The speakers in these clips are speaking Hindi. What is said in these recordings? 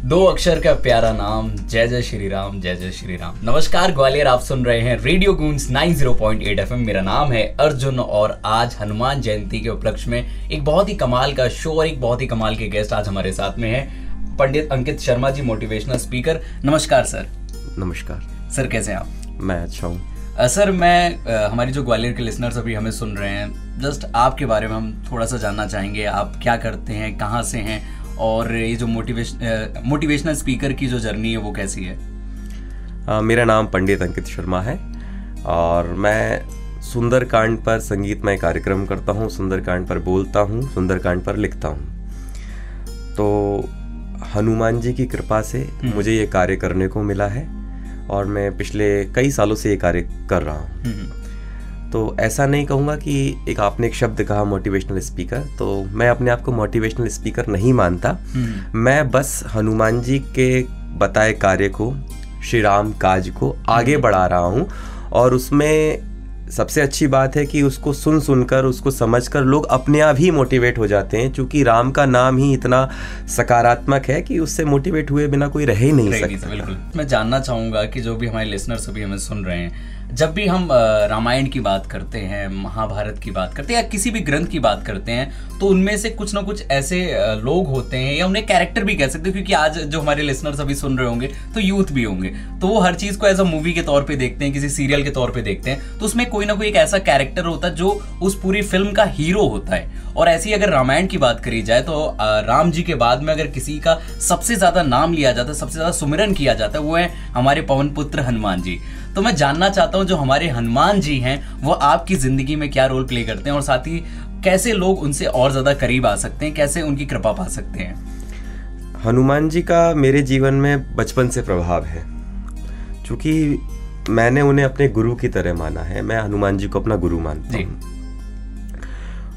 दो अक्षर का प्यारा नाम, जय जय श्री राम, जय जय श्री राम। नमस्कार ग्वालियर, आप सुन रहे हैं रेडियो गूंज 90.8 FM। मेरा नाम है अर्जुन और आज हनुमान जयंती के उपलक्ष्य में एक बहुत ही कमाल का शो और एक बहुत ही कमाल के गेस्ट आज हमारे साथ में है, पंडित अंकित शर्मा जी, मोटिवेशनल स्पीकर। नमस्कार सर। नमस्कार सर, कैसे हैं आप? मैं अच्छा हूँ सर। मैं हमारी जो ग्वालियर के लिसनर्स अभी हमें सुन रहे हैं, जस्ट आपके बारे में हम थोड़ा सा जानना चाहेंगे। आप क्या करते हैं, कहाँ से हैं, और ये जो मोटिवेशनल स्पीकर की जो जर्नी है वो कैसी है? मेरा नाम पंडित अंकित शर्मा है और मैं सुंदरकांड पर संगीतमय कार्यक्रम करता हूँ, सुंदरकांड पर बोलता हूँ, सुंदरकांड पर लिखता हूँ। तो हनुमान जी की कृपा से मुझे ये कार्य करने को मिला है और मैं पिछले कई सालों से ये कार्य कर रहा हूँ। तो ऐसा नहीं कहूँगा कि एक आपने एक शब्द कहा मोटिवेशनल स्पीकर, तो मैं अपने आप को मोटिवेशनल स्पीकर नहीं मानता। मैं बस हनुमान जी के बताए कार्य को, श्री राम काज को आगे बढ़ा रहा हूँ। और उसमें सबसे अच्छी बात है कि उसको सुनकर, उसको समझकर लोग अपने आप ही मोटिवेट हो जाते हैं, क्योंकि राम का नाम ही इतना सकारात्मक है कि उससे मोटिवेट हुए बिना कोई रह ही नहीं सकता। बिल्कुल। मैं जानना चाहूँगा कि जो भी हमारे लिसनर्स अभी हमें सुन रहे हैं, जब भी हम रामायण की बात करते हैं, महाभारत की बात करते हैं या किसी भी ग्रंथ की बात करते हैं, तो उनमें से कुछ ना कुछ ऐसे लोग होते हैं, या उन्हें कैरेक्टर भी कह सकते हैं, क्योंकि आज जो हमारे लिसनर्स अभी सुन रहे होंगे तो यूथ भी होंगे, तो वो हर चीज़ को एज अ मूवी के तौर पे देखते हैं, किसी सीरियल के तौर पे देखते हैं। तो उसमें कोई ना कोई एक ऐसा कैरेक्टर होता है जो उस पूरी फिल्म का हीरो होता है। और ऐसी अगर रामायण की बात करी जाए तो राम जी के बाद में अगर किसी का सबसे ज़्यादा नाम लिया जाता है, सबसे ज़्यादा सुमिरन किया जाता है, वो है हमारे पवन पुत्र हनुमान जी। तो मैं जानना चाहता हूं, जो हमारे हनुमान जी हैं वो आपकी जिंदगी में क्या रोल प्ले करते हैं, और साथ ही कैसे लोग उनसे और ज्यादा करीब आ सकते हैं, कैसे उनकी कृपा पा सकते हैं? हनुमान जी का मेरे जीवन में बचपन से प्रभाव है, क्योंकि मैंने उन्हें अपने गुरु की तरह माना है। मैं हनुमान जी को अपना गुरु मानता हूँ।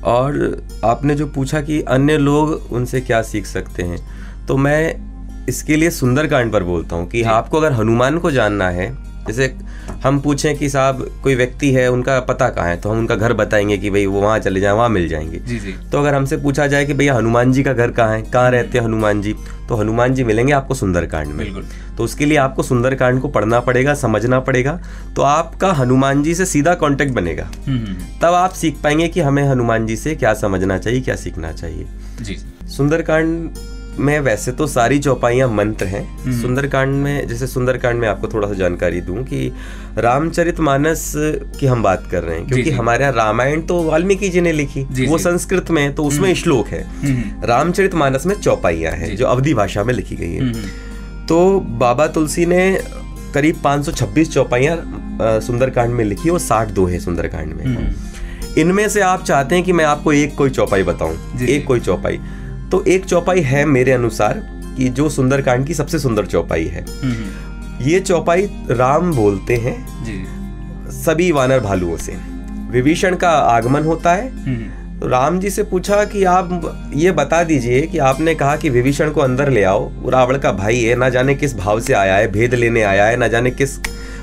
और आपने जो पूछा कि अन्य लोग उनसे क्या सीख सकते हैं, तो मैं इसके लिए सुंदरकांड पर बोलता हूँ कि आपको अगर हनुमान को जानना है, जैसे हम पूछें कि साहब कोई व्यक्ति है, उनका पता कहाँ है, तो हम उनका घर बताएंगे कि भाई वो वहाँ चले जाएं, वहाँ मिल जाएंगे। जी। तो अगर हमसे पूछा जाए कि भैया हनुमान जी का घर कहाँ है, कहाँ रहते हैं हनुमान जी, तो हनुमान जी मिलेंगे आपको सुंदरकांड में। तो उसके लिए आपको सुंदरकांड को पढ़ना पड़ेगा, समझना पड़ेगा, तो आपका हनुमान जी से सीधा कांटेक्ट बनेगा। तब आप सीख पाएंगे कि हमें हनुमान जी से क्या समझना चाहिए, क्या सीखना चाहिए। जी। सुंदरकांड में वैसे तो सारी चौपाइयाँ मंत्र हैं। सुंदरकांड में, जैसे सुंदरकांड में आपको थोड़ा सा जानकारी दूं कि रामचरितमानस की हम बात कर रहे हैं, क्योंकि हमारे यहाँ रामायण तो वाल्मीकि जी ने लिखी, वो संस्कृत में, तो उसमें श्लोक है। रामचरितमानस में चौपाइयाँ हैं जो अवधी भाषा में लिखी गई है। तो बाबा तुलसी ने करीब 526 चौपाइयाँ सुंदरकांड में लिखी और 60 दोहे सुंदरकांड में। इनमें से आप चाहते हैं कि मैं आपको एक कोई चौपाई बताऊं, एक कोई चौपाई, तो एक चौपाई है मेरे अनुसार कि जो सुंदरकांड की सबसे सुंदर चौपाई है। ये चौपाई राम बोलते हैं सभी वानर भालुओं से। विभीषण का आगमन होता है, तो राम जी से पूछा कि आप ये बता दीजिए कि आपने कहा कि विभीषण को अंदर ले आओ, रावण का भाई है, ना जाने किस भाव से आया है, भेद लेने आया है, ना जाने किस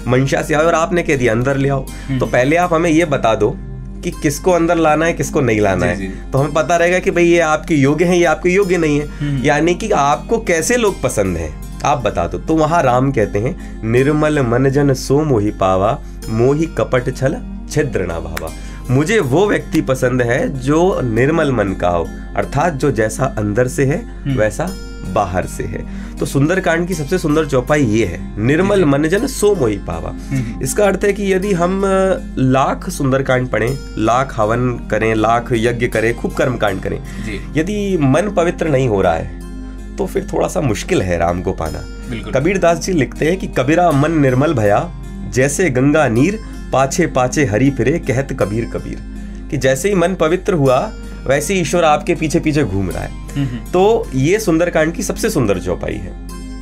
मंशा से आया, और आपने कह दिया अंदर ले आओ। तो पहले आप हमें ये बता दो कि किसको अंदर लाना है, किसको नहीं लाना है, तो हमें पता रहेगा कि भाई ये आपके योग्य है, ये आपके योग्य नहीं है। यानी कि आपको कैसे लोग पसंद हैं, आप बता दो। तो वहां राम कहते हैं, निर्मल मन जन सो मोहि पावा, मोहि कपट छल छिद्र ना भावा। मुझे वो व्यक्ति पसंद है जो निर्मल मन का हो, अर्थात जो जैसा अंदर से है वैसा बाहर से है। तो सुंदरकांड की सबसे सुंदर चौपाई ये है, निर्मल मन जन सो मोहि पावा। इसका अर्थ है कि यदि हम लाख सुंदरकांड पढ़ें, लाख हवन करें, लाख यज्ञ करें, खूब कर्मकांड करें, यदि मन पवित्र नहीं हो रहा है तो फिर थोड़ा सा मुश्किल है राम को पाना। कबीरदास जी लिखते हैं कि कबीरा मन निर्मल भया, जैसे गंगा नीर, पाछे पाछे हरि फिरे, कहत कबीर कबीर। कि जैसे ही मन पवित्र हुआ वैसे ईश्वर आपके पीछे पीछे घूम रहा है। तो ये सुंदरकांड की सबसे सुंदर चौपाई है।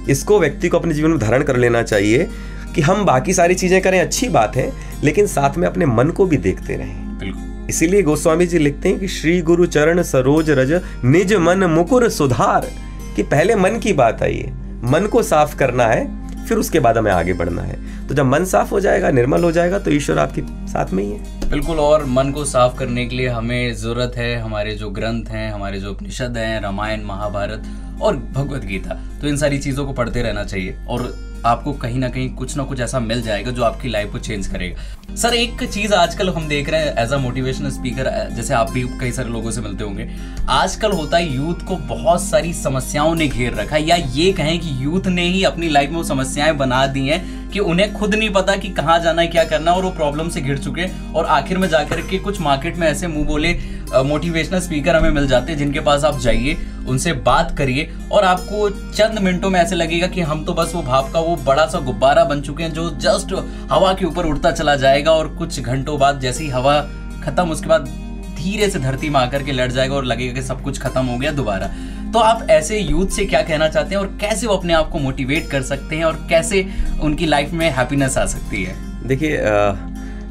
इसको व्यक्ति को अपने जीवन में धारण कर लेना चाहिए कि हम बाकी सारी चीजें करें, अच्छी बात है, लेकिन साथ में अपने मन को भी देखते रहें। इसीलिए गोस्वामी जी लिखते हैं कि श्री गुरु चरण सरोज रज, निज मन मुकुर सुधार। कि पहले मन की बात आई है, मन को साफ करना है, फिर उसके बाद हमें आगे बढ़ना है। तो जब मन साफ हो जाएगा, निर्मल हो जाएगा, तो ईश्वर आपके साथ में ही है। बिल्कुल। और मन को साफ करने के लिए हमें ज़रूरत है हमारे जो ग्रंथ हैं, हमारे जो उपनिषद हैं, रामायण महाभारत, और भगवत गीता। तो इन सारी चीज़ों को पढ़ते रहना चाहिए और आपको कहीं ना कहीं कुछ ना कुछ ऐसा मिल जाएगा जो आपकी लाइफ को चेंज करेगा। सर, एक चीज़ आजकल हम देख रहे हैं एज अ मोटिवेशनल स्पीकर, जैसे आप भी कई सारे लोगों से मिलते होंगे, आजकल होता है यूथ को बहुत सारी समस्याओं ने घेर रखा है, या ये कहें कि यूथ ने ही अपनी लाइफ में वो समस्याएं बना दी हैं कि उन्हें खुद नहीं पता कि कहाँ जाना है, क्या करना है, और वो प्रॉब्लम से घिर चुके हैं। और आखिर में जाकर के कुछ मार्केट में ऐसे मुंह बोले मोटिवेशनल स्पीकर हमें मिल जाते हैं जिनके पास आप जाइए, उनसे बात करिए और आपको चंद मिनटों में ऐसे लगेगा कि हम तो बस वो भाप का वो बड़ा सा गुब्बारा बन चुके हैं जो जस्ट हवा के ऊपर उड़ता चला जाएगा, और कुछ घंटों बाद जैसे ही हवा खत्म उसके बाद धीरे से धरती में आकर के लड़ जाएगा और लगेगा कि सब कुछ खत्म हो गया दोबारा। तो आप ऐसे यूथ से क्या कहना चाहते हैं और कैसे वो अपने आप को मोटिवेट कर सकते हैं और कैसे उनकी लाइफ में हैप्पीनेस आ सकती है? देखिए,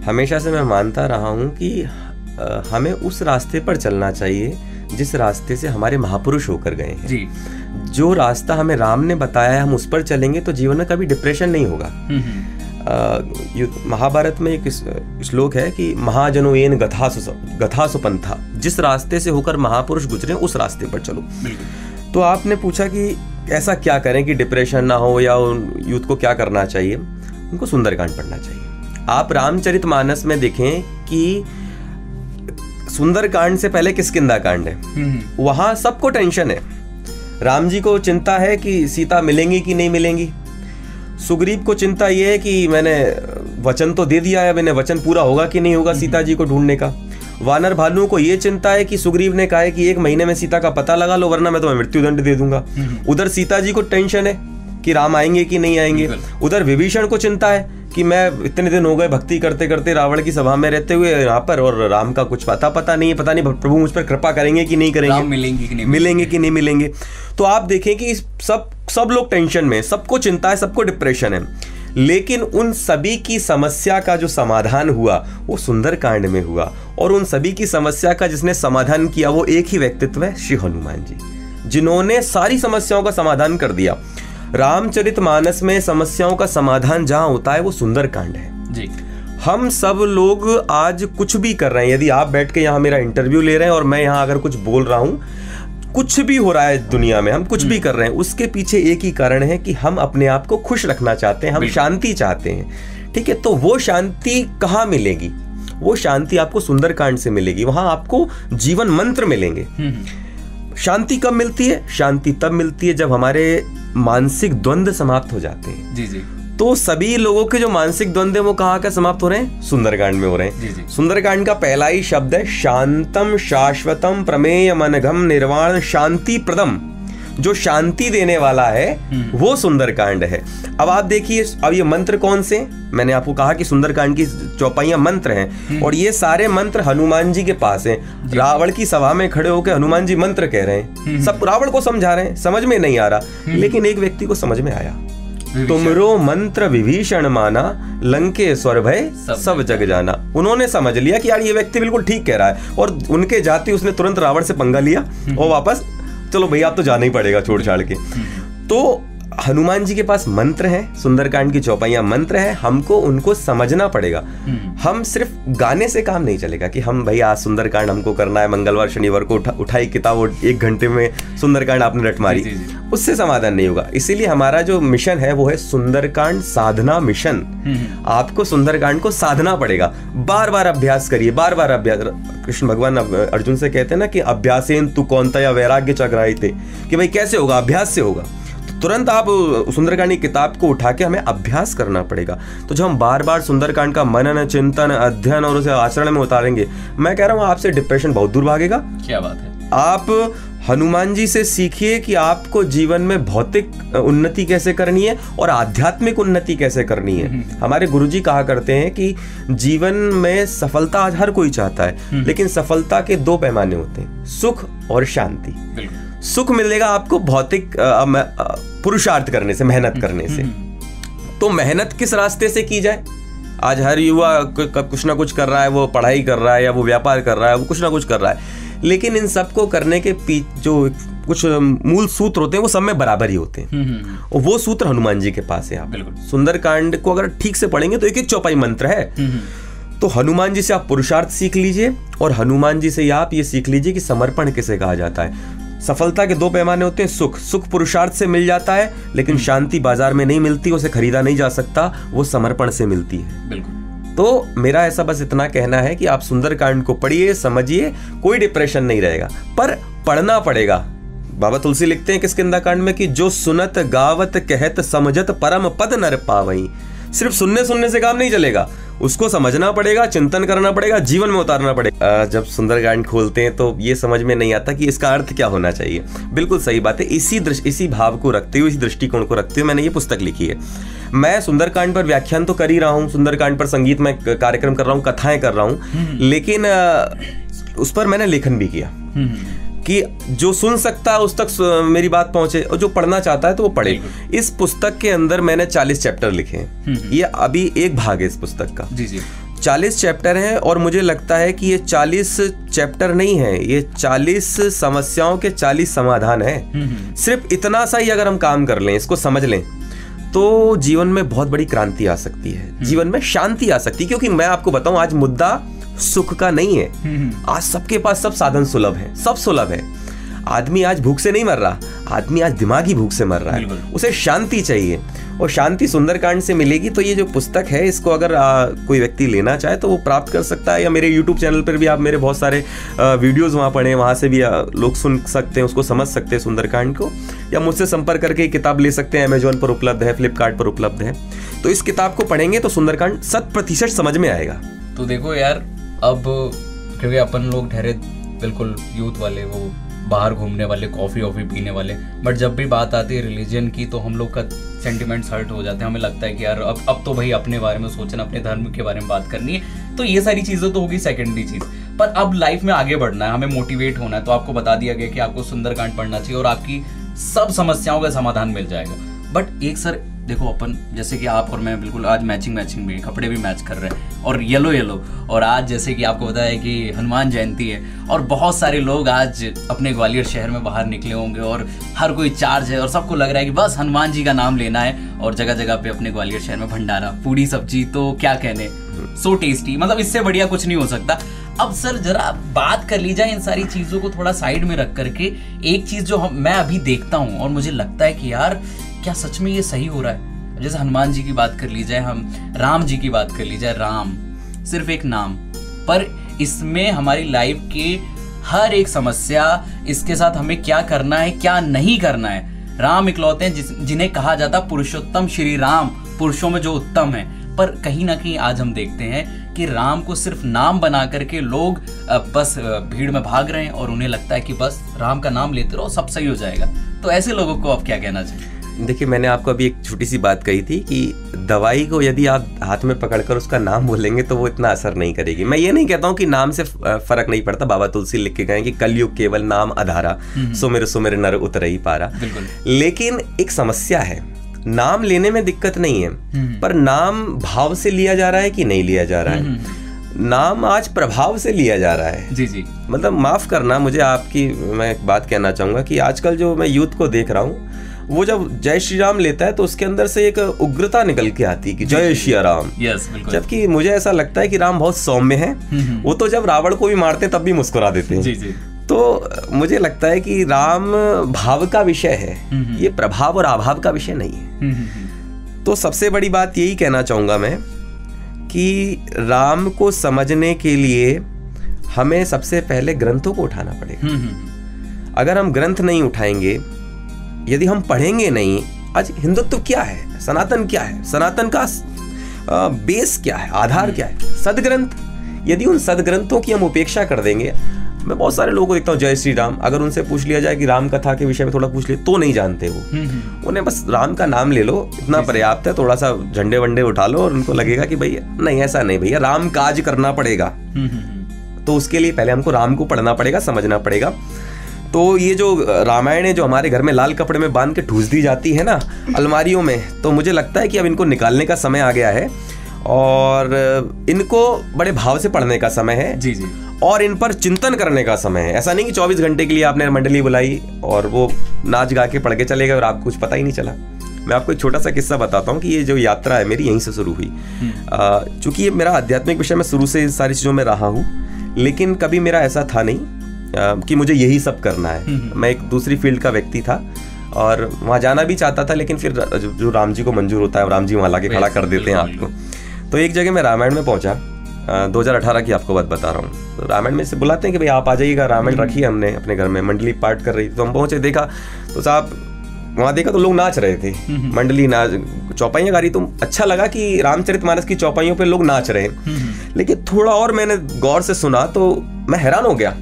हमेशा से मैं मानता रहा हूँ कि हमें उस रास्ते पर चलना चाहिए जिस रास्ते से हमारे महापुरुष होकर गए हैं जी। जो रास्ता हमें राम ने बताया है हम उस पर चलेंगे तो जीवन में कभी डिप्रेशन नहीं होगा। महाभारत में एक श्लोक है कि महाजनो येन गथासु पंथा, जिस रास्ते से होकर महापुरुष गुजरे उस रास्ते पर चलो। तो आपने पूछा कि ऐसा क्या करें कि डिप्रेशन ना हो या यूथ को क्या करना चाहिए। उनको सुंदरकांड पढ़ना चाहिए। आप रामचरितमानस में देखें कि सुंदरकांड से पहले किष्किंधा कांड है, वहां सबको टेंशन है। राम जी को चिंता है कि सीता मिलेंगी कि नहीं मिलेंगी, सुग्रीव को चिंता ये है कि मैंने वचन तो दे दिया है, मैंने वचन पूरा होगा कि नहीं होगा सीता जी को ढूंढने का। वानर भालुओं को ये चिंता है कि सुग्रीव ने कहा है कि 1 महीने में सीता का पता लगा लो वरना मैं तुम्हें मृत्युदंड दे दूंगा। उधर सीता जी को टेंशन है कि राम आएंगे कि नहीं आएंगे। उधर विभीषण को चिंता है कि मैं इतने दिन हो गए भक्ति करते करते रावण की सभा में रहते हुए यहाँ पर, और राम का कुछ पता नहीं प्रभु मुझ पर कृपा करेंगे कि नहीं करेंगे, मिलेंगे कि नहीं मिलेंगे। तो आप देखें कि सब लोग टेंशन में, सबको चिंता है, सबको डिप्रेशन है, लेकिन उन सभी की समस्या का जो समाधान हुआ वो सुंदरकांड में हुआ। और उन सभी की समस्या का जिसने समाधान किया वो एक ही व्यक्तित्व है, श्री हनुमान जी, जिन्होंने सारी समस्याओं का समाधान कर दिया। रामचरितमानस में समस्याओं का समाधान जहां होता है वो सुंदरकांड है जी। हम सब लोग आज कुछ भी कर रहे हैं, यदि आप बैठ के यहाँ मेरा इंटरव्यू ले रहे हैं और मैं यहाँ अगर कुछ बोल रहा हूँ, कुछ भी हो रहा है दुनिया में, हम कुछ भी कर रहे हैं, उसके पीछे एक ही कारण है कि हम अपने आप को खुश रखना चाहते हैं, हम शांति चाहते हैं। ठीक है, तो वो शांति कहाँ मिलेगी? वो शांति आपको सुंदरकांड से मिलेगी, वहां आपको जीवन मंत्र मिलेंगे। शांति कब मिलती है? शांति तब मिलती है जब हमारे मानसिक द्वंद्व समाप्त हो जाते हैं। जी जी। तो सभी लोगों के जो मानसिक द्वंद्व है वो कहाँ का समाप्त हो रहे हैं? सुंदरकांड में हो रहे हैं। जी जी। सुंदरकांड का पहला ही शब्द है शांतम शाश्वतम प्रमेय मनघम निर्वाण शांति प्रदम। जो शांति देने वाला है वो सुंदरकांड है। अब आप देखिए, अब ये मंत्र कौन से? मैंने आपको कहा कि सुंदरकांड की चौपाइयां मंत्र हैं और ये सारे मंत्र हनुमान जी के पास हैं। रावण की सभा में खड़े होकर हनुमान जी मंत्र कह रहे हैं, सब रावण को समझा रहे हैं, समझ में नहीं आ रहा, लेकिन एक व्यक्ति को समझ में आया। तुमरो मंत्र विभीषण माना लंकेश्वर भय सब जग जाना। उन्होंने समझ लिया कि यार ये व्यक्ति बिल्कुल ठीक कह रहा है, और उनके जाते उसने तुरंत रावण से पंगा लिया और वापस चलो भैया आप तो जाना ही पड़ेगा छोड़ छाड़ के। तो हनुमान जी के पास मंत्र है, सुंदरकांड की चौपाइयां मंत्र है, हमको उनको समझना पड़ेगा। हम सिर्फ गाने से काम नहीं चलेगा कि हम भाई आज सुंदरकांड हमको करना है, मंगलवार शनिवार को उठाई किताब 1 घंटे में सुंदरकांड आपने रट मारी, उससे समाधान नहीं होगा। इसीलिए हमारा जो मिशन है वो है सुंदरकांड साधना मिशन। आपको सुंदरकांड को साधना पड़ेगा, बार बार अभ्यास करिए, बार बार अभ्यास। कृष्ण भगवान अर्जुन से कहते हैं ना कि अभ्यासेन तु कौनता या वैराग्य चग्राहिते, कि भाई कैसे होगा? अभ्यास से होगा। तुरंत आप सुंदरकांड की किताब को उठा के हमें अभ्यास करना पड़ेगा। तो जब हम बार बार सुंदरकांड का मनन, चिंतन, अध्ययन और उसे आचरण में उतारेंगे, मैं कह रहा हूँ आपसे डिप्रेशन बहुत दूर भागेगा। क्या बात है। आप हनुमान जी से सीखिए कि आपको जीवन में भौतिक उन्नति कैसे करनी है और आध्यात्मिक उन्नति कैसे करनी है। हमारे गुरुजी कहा करते हैं कि जीवन में सफलता आज हर कोई चाहता है, लेकिन सफलता के 2 पैमाने होते हैं, सुख और शांति। सुख मिलेगा आपको भौतिक पुरुषार्थ करने से, मेहनत करने से। तो मेहनत किस रास्ते से की जाए? आज हर युवा कुछ ना कुछ कर रहा है, वो पढ़ाई कर रहा है या वो व्यापार कर रहा है, वो कुछ ना कुछ कर रहा है, लेकिन इन सबको करने के जो कुछ मूल सूत्र होते हैं वो सब में बराबर ही होते हैं, और वो सूत्र हनुमान जी के पास है। आप सुंदरकांड को अगर ठीक से पढ़ेंगे तो 1-1 चौपाई मंत्र है। तो हनुमान जी से आप पुरुषार्थ सीख लीजिए, और हनुमान जी से आप ये सीख लीजिए कि समर्पण किसे कहा जाता है। सफलता के 2 पैमाने होते हैं। सुख पुरुषार्थ से मिल जाता है, लेकिन शांति बाजार में नहीं मिलती, उसे खरीदा नहीं जा सकता, वो समर्पण से मिलती है। बिल्कुल। तो मेरा ऐसा बस इतना कहना है कि आप सुंदरकांड को पढ़िए, समझिए, कोई डिप्रेशन नहीं रहेगा, पर पढ़ना पड़ेगा। बाबा तुलसी लिखते हैं किष्किंधा कांड में कि जो सुनत गावत कहत समझत परम पद नर पावई। सिर्फ सुनने से काम नहीं चलेगा, उसको समझना पड़ेगा, चिंतन करना पड़ेगा, जीवन में उतारना पड़ेगा। जब सुंदरकांड खोलते हैं तो ये समझ में नहीं आता कि इसका अर्थ क्या होना चाहिए। बिल्कुल सही बात है। इसी भाव को रखते हुए, इस दृष्टिकोण को रखते हुए मैंने ये पुस्तक लिखी है। मैं सुंदरकांड पर व्याख्यान तो कर ही रहा हूँ, सुंदरकांड पर संगीत में कार्यक्रम कर रहा हूँ, कथाएं कर रहा हूँ, लेकिन उस पर मैंने लेखन भी किया कि जो सुन सकता है उस तक मेरी बात पहुंचे, और जो पढ़ना चाहता है तो वो पढ़े। इस पुस्तक के अंदर मैंने 40 चैप्टर लिखे हैं। ये अभी एक भाग है इस पुस्तक का। जी जी। 40 चैप्टर हैं, और मुझे लगता है कि ये 40 चैप्टर नहीं है, ये 40 समस्याओं के 40 समाधान है। सिर्फ इतना सा ही अगर हम काम कर लें, इसको समझ लें, तो जीवन में बहुत बड़ी क्रांति आ सकती है, जीवन में शांति आ सकती है। क्योंकि मैं आपको बताऊं, आज मुद्दा सुख का नहीं है। आज सबके पास सब साधन सुलभ है, सब सुलभ है। आदमी आज भूख से नहीं मर रहा, आदमी आज दिमागी भूख से मर रहा है। उसे शांति चाहिए, और शांति सुंदरकांड से मिलेगी। तो ये जो पुस्तक है, इसको अगर कोई व्यक्ति लेना चाहे तो वो प्राप्त कर सकता है, या मेरे YouTube चैनल पर भी आप मेरे बहुत सारे वीडियोस वहाँ पढ़ें, वहाँ से भी लोग सुन सकते हैं, उसको समझ सकते हैं सुंदरकांड को, या मुझसे संपर्क करके किताब ले सकते हैं। अमेजोन पर उपलब्ध है, फ्लिपकार्ट पर उपलब्ध है। तो इस किताब को पढ़ेंगे तो सुंदरकांड 100% समझ में आएगा। तो देखो यार, अब क्योंकि अपन लोग ठहरे बिल्कुल यूथ वाले, वो बाहर घूमने वाले, कॉफ़ी वॉफ़ी पीने वाले, बट जब भी बात आती है रिलीजन की तो हम लोग का सेंटिमेंट्स हर्ट हो जाते हैं। हमें लगता है कि यार अब तो भाई अपने बारे में सोचना, अपने धर्म के बारे में बात करनी है। तो ये सारी चीज़ें तो होगी सेकेंडरी चीज़, पर अब लाइफ में आगे बढ़ना है, हमें मोटिवेट होना है। तो आपको बता दिया गया कि आपको सुंदरकांड पढ़ना चाहिए और आपकी सब समस्याओं का समाधान मिल जाएगा। बट एक सर देखो, अपन जैसे कि आप और मैं बिल्कुल आज मैचिंग में कपड़े भी मैच कर रहे हैं, और येलो, और आज जैसे कि आपको पता है कि हनुमान जयंती है, और बहुत सारे लोग आज अपने ग्वालियर शहर में बाहर निकले होंगे, और हर कोई चार्ज है, और सबको लग रहा है कि बस हनुमान जी का नाम लेना है। और जगह जगह पे अपने ग्वालियर शहर में भंडारा, पूड़ी सब्जी, तो क्या कहने, सो टेस्टी, मतलब इससे बढ़िया कुछ नहीं हो सकता। अब सर जरा बात कर ली जाए इन सारी चीज़ों को थोड़ा साइड में रख करके। एक चीज़ जो मैं अभी देखता हूँ और मुझे लगता है कि यार क्या सच में ये सही हो रहा है। जैसे हनुमान जी की बात कर ली जाए, हम राम जी की बात कर ली जाए, राम सिर्फ एक नाम, पर इसमें हमारी लाइफ की हर एक समस्या, इसके साथ हमें क्या करना है क्या नहीं करना है। राम इकलौते हैं जिन्हें कहा जाता पुरुषोत्तम श्री राम, पुरुषों में जो उत्तम है। पर कहीं ना कहीं आज हम देखते हैं कि राम को सिर्फ नाम बना करके लोग बस भीड़ में भाग रहे हैं, और उन्हें लगता है कि बस राम का नाम लेते रहो सब सही हो जाएगा। तो ऐसे लोगों को आप क्या कहना चाहिए? देखिए, मैंने आपको अभी एक छोटी सी बात कही थी कि दवाई को यदि आप हाथ में पकड़कर उसका नाम बोलेंगे तो वो इतना असर नहीं करेगी। मैं ये नहीं कहता हूँ कि नाम से फर्क नहीं पड़ता। बाबा तुलसी लिख के गए कि कलयुग केवल नाम आधारा, सुमिर सुमिर नर उतरई पारा। लेकिन एक समस्या है, नाम लेने में दिक्कत नहीं है, पर नाम भाव से लिया जा रहा है कि नहीं लिया जा रहा है। नाम आज प्रभाव से लिया जा रहा है। जी जी। मतलब माफ करना, मुझे मैं एक बात कहना चाहूंगा कि आजकल जो मैं यूथ को देख रहा हूँ, वो जब जय श्री राम लेता है तो उसके अंदर से एक उग्रता निकल के आती है कि जय श्री राम। जबकि मुझे ऐसा लगता है कि राम बहुत सौम्य है। वो तो जब रावण को भी मारते तब भी मुस्कुरा देते हैं। जी जी। तो मुझे लगता है कि राम भाव का विषय है, ये प्रभाव और अभाव का विषय नहीं है। तो सबसे बड़ी बात यही कहना चाहूंगा मैं कि राम को समझने के लिए हमें सबसे पहले ग्रंथों को उठाना पड़ेगा। अगर हम ग्रंथ नहीं उठाएंगे, यदि हम पढ़ेंगे नहीं, आज हिंदुत्व क्या है, सनातन क्या है, सनातन का बेस क्या है, आधार क्या है, सदग्रंथ। यदि उन सदग्रंथों की हम उपेक्षा कर देंगे, मैं बहुत सारे लोगों को देखता हूँ जय श्री राम, अगर उनसे पूछ लिया जाए कि राम कथा के विषय में थोड़ा पूछ लिए तो नहीं जानते वो। उन्हें बस राम का नाम ले लो, इतना पर्याप्त है। थोड़ा सा झंडे वंडे उठा लो और उनको लगेगा कि भैया नहीं, ऐसा नहीं भैया, राम काज करना पड़ेगा। तो उसके लिए पहले हमको राम को पढ़ना पड़ेगा, समझना पड़ेगा। तो ये जो रामायण है, जो हमारे घर में लाल कपड़े में बांध के ठूस दी जाती है ना अलमारियों में, तो मुझे लगता है कि अब इनको निकालने का समय आ गया है और इनको बड़े भाव से पढ़ने का समय है। जी जी। और इन पर चिंतन करने का समय है। ऐसा नहीं कि 24 घंटे के लिए आपने मंडली बुलाई और वो नाच गा के पढ़ के चले गए और आपको कुछ पता ही नहीं चला। मैं आपको एक छोटा सा किस्सा बताता हूँ कि ये जो यात्रा है मेरी यहीं से शुरू हुई। चूंकि ये मेरा आध्यात्मिक विषय में शुरू से इन सारी चीज़ों में रहा हूँ, लेकिन कभी मेरा ऐसा था नहीं कि मुझे यही सब करना है। मैं एक दूसरी फील्ड का व्यक्ति था और वहाँ जाना भी चाहता था, लेकिन फिर जो राम जी को मंजूर होता है राम जी वहाँ ला के खड़ा कर देते हैं आपको। तो एक जगह मैं रामायण में पहुँचा, 2018 की आपको बात बता रहा हूँ। तो रामायण में से बुलाते हैं कि भाई आप आ जाइएगा, रामायण रखी हमने अपने घर में, मंडली पाठ कर रही थी। तो हम पहुँचे, देखा तो साहब वहाँ देखा तो लोग नाच रहे थे, मंडली नाच, चौपाइयाँ गा रही। तो अच्छा लगा कि रामचरितमानस की चौपाइयों पे लोग नाच रहे हैं। लेकिन थोड़ा और मैंने गौर से सुना तो मैं हैरान हो गया,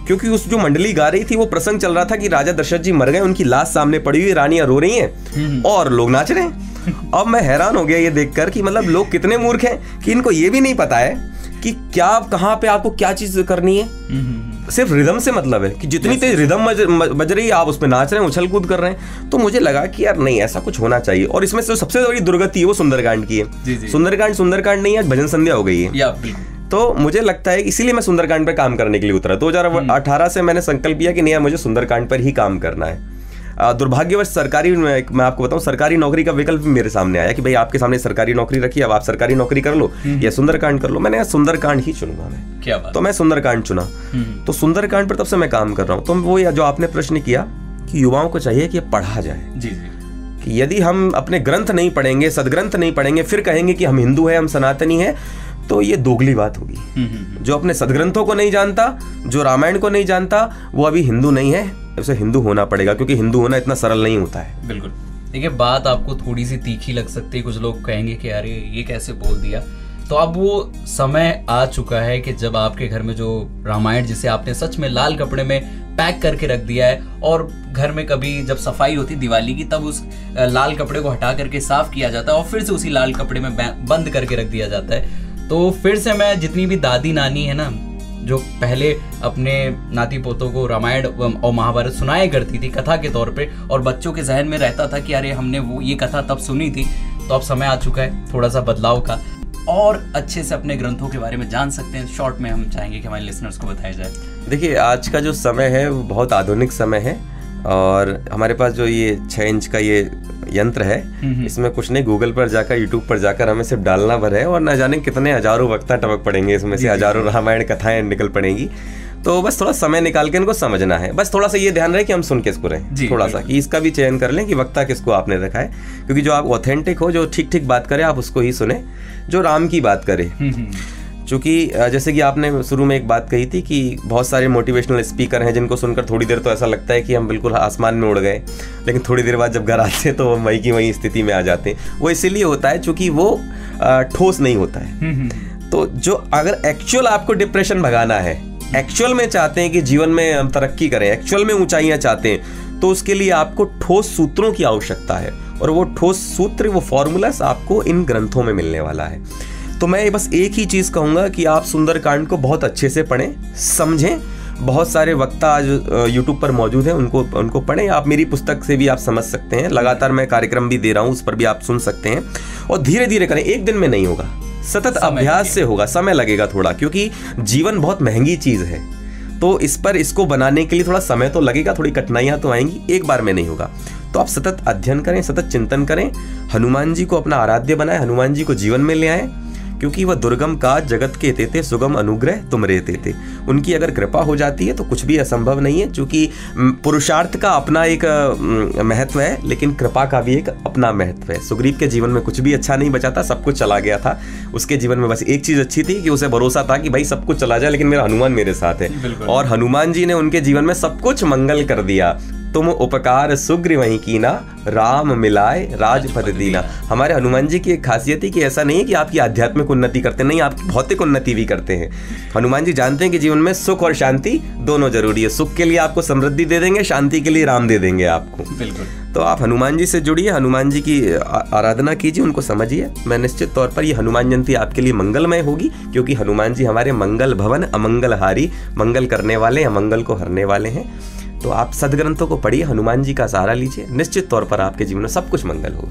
क्योंकि उस जो मंडली गा रही थी वो प्रसंग चल रहा था कि राजा दशरथ जी मर गए, उनकी लाश सामने पड़ी हुई, रानियां रो रही हैं और लोग नाच रहे हैं। अब मैं हैरान हो गया ये देखकर कि मतलब लोग कितने मूर्ख हैं कि इनको ये भी नहीं पता है कि क्या कहाँ पे आपको क्या चीज करनी है। सिर्फ रिदम से मतलब है कि जितनी तेज रिदम बज रही है आप उस पर नाच रहे हैं, उछल कूद कर रहे हैं। तो मुझे लगा कि यार नहीं, ऐसा कुछ होना चाहिए। और इसमें से सबसे बड़ी दुर्गति है वो सुंदरकांड की है। सुंदरकांड नहीं, आज भजन संध्या हो गई है। तो मुझे लगता है इसीलिए मैं सुंदरकांड पर काम करने के लिए उतरा। 2018 से मैंने संकल्प किया कि नहीं यार मुझे सुंदरकांड पर ही काम करना है। दुर्भाग्यवश सरकारी, मैं आपको बताऊं, सरकारी नौकरी का विकल्प मेरे सामने आया कि भाई आपके सामने सरकारी नौकरी रखी, अब आप सरकारी नौकरी कर लो या सुंदरकांड कर लो। मैंने सुंदरकांड ही चुनूंगा मैं। क्या बात? तो मैं सुंदरकांड चुना। तो सुंदरकांड पर तब से मैं काम कर रहा हूँ। तो वो जो आपने प्रश्न किया कि युवाओं को चाहिए कि पढ़ा जाए, कि यदि हम अपने ग्रंथ नहीं पढ़ेंगे, सदग्रंथ नहीं पढ़ेंगे, फिर कहेंगे कि हम हिंदू हैं, हम सनातनी हैं, तो ये दोगली बात होगी। जो अपने सदग्रंथों को नहीं जानता, जो रामायण को नहीं जानता, वो अभी हिंदू नहीं है। उसे हिंदू होना पड़ेगा, क्योंकि हिंदू होना इतना सरल नहीं होता है। बिल्कुल। देखिए, बात आपको थोड़ी सी तीखी लग सकती है, कुछ लोग कहेंगे कि अरे ये कैसे बोल दिया। तो अब वो समय आ चुका है कि जब आपके घर में जो रामायण, जिसे आपने सच में लाल कपड़े में पैक करके रख दिया है, और घर में कभी जब सफाई होती दिवाली की, तब उस लाल कपड़े को हटा करके साफ किया जाता है और फिर से उसी लाल कपड़े में बंद करके रख दिया जाता है। तो फिर से मैं जितनी भी दादी नानी है ना, जो पहले अपने नाती पोतों को रामायण और महाभारत सुनाया करती थी कथा के तौर पे, और बच्चों के जहन में रहता था कि अरे हमने वो ये कथा तब सुनी थी, तो अब समय आ चुका है थोड़ा सा बदलाव का, और अच्छे से अपने ग्रंथों के बारे में जान सकते हैं। शॉर्ट में हम चाहेंगे कि हमारे लिसनर्स को बताया जाए। देखिए, आज का जो समय है वो बहुत आधुनिक समय है, और हमारे पास जो ये 6 इंच का ये यंत्र है, इसमें कुछ नहीं, गूगल पर जाकर, यूट्यूब पर जाकर हमें सिर्फ डालना भर है, और ना जाने कितने हजारों वक्ता टपक पड़ेंगे, इसमें से हजारों रामायण कथाएं निकल पड़ेंगी। तो बस थोड़ा समय निकाल के इनको समझना है। बस थोड़ा सा ये ध्यान रहे कि हम सुन किसको रहे, थोड़ा सा कि इसका भी चयन कर लें कि वक्ता किसको आपने रखा है, क्योंकि जो आप ऑथेंटिक हो, जो ठीक ठीक बात करे, आप उसको ही सुने, जो राम की बात करे। चूँकि जैसे कि आपने शुरू में एक बात कही थी कि बहुत सारे मोटिवेशनल स्पीकर हैं जिनको सुनकर थोड़ी देर तो ऐसा लगता है कि हम बिल्कुल आसमान में उड़ गए, लेकिन थोड़ी देर बाद जब घर आते हैं तो वो वही की वही स्थिति में आ जाते हैं। वो इसीलिए होता है चूँकि वो ठोस नहीं होता है। तो जो अगर एक्चुअल आपको डिप्रेशन भगाना है, एक्चुअल में चाहते हैं कि जीवन में हम तरक्की करें, एक्चुअल में ऊंचाइयां चाहते हैं, तो उसके लिए आपको ठोस सूत्रों की आवश्यकता है, और वो ठोस सूत्र, वो फॉर्मूलास आपको इन ग्रंथों में मिलने वाला है। तो मैं बस एक ही चीज़ कहूँगा कि आप सुंदरकांड को बहुत अच्छे से पढ़ें, समझें। बहुत सारे वक्ता आज यूट्यूब पर मौजूद हैं, उनको पढ़ें। आप मेरी पुस्तक से भी आप समझ सकते हैं, लगातार मैं कार्यक्रम भी दे रहा हूँ, उस पर भी आप सुन सकते हैं। और धीरे धीरे करें, एक दिन में नहीं होगा, सतत अभ्यास से होगा, समय लगेगा थोड़ा, क्योंकि जीवन बहुत महंगी चीज़ है। तो इसको बनाने के लिए थोड़ा समय तो लगेगा, थोड़ी कठिनाइयाँ तो आएंगी, एक बार में नहीं होगा। तो आप सतत अध्ययन करें, सतत चिंतन करें, हनुमान जी को अपना आराध्य बनाएं, हनुमान जी को जीवन में ले आएं, क्योंकि वह दुर्गम काज जगत के तेते, सुगम अनुग्रह तुमरे तेते। उनकी अगर कृपा हो जाती है तो कुछ भी असंभव नहीं है, क्योंकि पुरुषार्थ का अपना एक महत्व है, लेकिन कृपा का भी एक अपना महत्व है। सुग्रीव के जीवन में कुछ भी अच्छा नहीं बचा था, सब कुछ चला गया था। उसके जीवन में बस एक चीज़ अच्छी थी कि उसे भरोसा था कि भाई सब कुछ चला जाए, लेकिन मेरा हनुमान मेरे साथ है। और हनुमान जी ने उनके जीवन में सब कुछ मंगल कर दिया। तुम उपकार सुग्रीव वहीं कीना, राम मिलाए राजपद दीना। हमारे हनुमान जी की एक खासियत है कि ऐसा नहीं है कि आपकी आध्यात्मिक उन्नति करते नहीं, आपकी भौतिक उन्नति भी करते हैं। हनुमान जी जानते हैं कि जीवन में सुख और शांति दोनों जरूरी है। सुख के लिए आपको समृद्धि दे देंगे, शांति के लिए राम दे देंगे आपको। बिल्कुल। तो आप हनुमान जी से जुड़िए, हनुमान जी की आराधना कीजिए, उनको समझिए। मैं निश्चित तौर पर ये हनुमान जयंती आपके लिए मंगलमय होगी, क्योंकि हनुमान जी हमारे मंगल भवन अमंगलहारी, मंगल करने वाले, अमंगल को हरने वाले हैं। तो आप सदग्रंथों को पढ़िए, हनुमान जी का सहारा लीजिए, निश्चित तौर पर आपके जीवन में सब कुछ मंगल होगा।